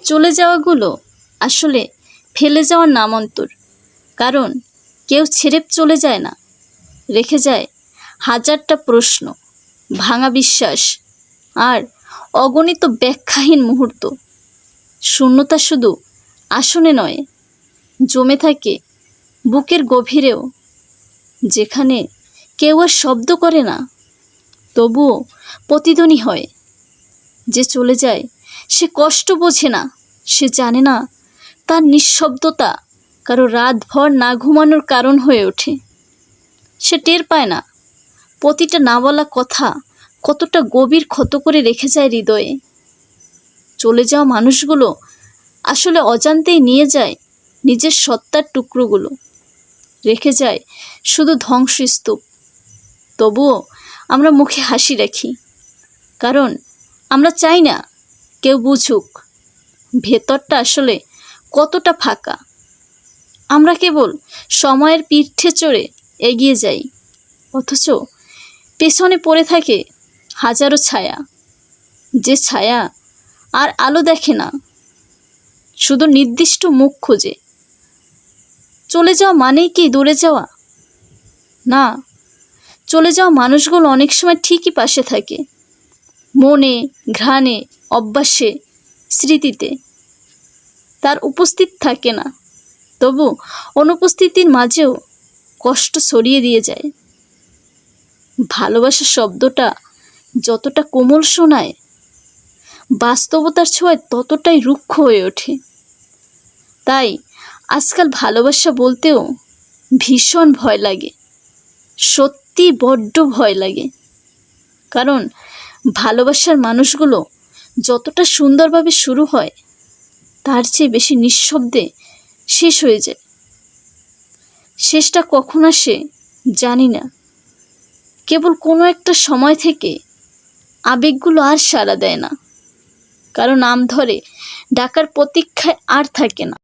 চলে যাওয়াগুলো আসলে ফেলে যাওয়ার নামান্তর। কারণ কেউ ছেড়ে চলে যায় না, রেখে যায় হাজারটা প্রশ্ন, ভাঙা বিশ্বাস আর অগণিত ব্যাখ্যাহীন মুহূর্ত। শূন্যতা শুধু আসনে নয়, জমে থাকে বুকের গভীরেও, যেখানে কেউ আর শব্দ করে না, তবুও প্রতিধ্বনি হয়। যে চলে যায় সে কষ্ট বোঝে না, সে জানে না তার নিঃশব্দতা কারো রাতভর না ঘুমানোর কারণ হয়ে ওঠে। সে টের পায় না প্রতিটা না বলা কথা কতটা গভীর ক্ষত করে রেখে যায় হৃদয়ে। চলে যাওয়া মানুষগুলো আসলে অজান্তেই নিয়ে যায় নিজের সত্তার টুকরোগুলো, রেখে যায় শুধু ধ্বংসস্তূপ। তবুও আমরা মুখে হাসি রাখি, কারণ আমরা চাই না কেউ বুঝুক ভেতরটা আসলে কতটা ফাঁকা। আমরা কেবল সময়ের পিঠে চড়ে এগিয়ে যাই, অথচ পেছনে পড়ে থাকে হাজারো ছায়া, যে ছায়া আর আলো দেখে না, শুধু নির্দিষ্ট মুখ খোঁজে। চলে যাওয়া মানেই কি দূরে যাওয়া? না, চলে যাওয়া মানুষগুলো অনেক সময় ঠিকই পাশে থাকে, মনে, ঘ্রাণে, অভ্যাসে, স্মৃতিতে। তার উপস্থিত থাকে না, তবু অনুপস্থিতির মাঝেও কষ্ট ছড়িয়ে দিয়ে যায়। ভালোবাসা শব্দটা যতটা কোমল শোনায়, বাস্তবতার ছোঁয়ায় ততটাই রুক্ষ হয়ে ওঠে। তাই আজকাল ভালোবাসা বলতেও ভীষণ ভয় লাগে, সত্যি বড্ড ভয় লাগে। কারণ ভালোবাসার মানুষগুলো যতটা সুন্দরভাবে শুরু হয়, তার চেয়ে বেশি নিঃশব্দে শেষ হয়ে যায়। শেষটা কখন আসে জানি না, কেবল কোনো একটা সময় থেকে আবেগগুলো আর সাড়া দেয় না, কারো নাম ধরে ডাকার প্রতীক্ষায় আর থাকে না।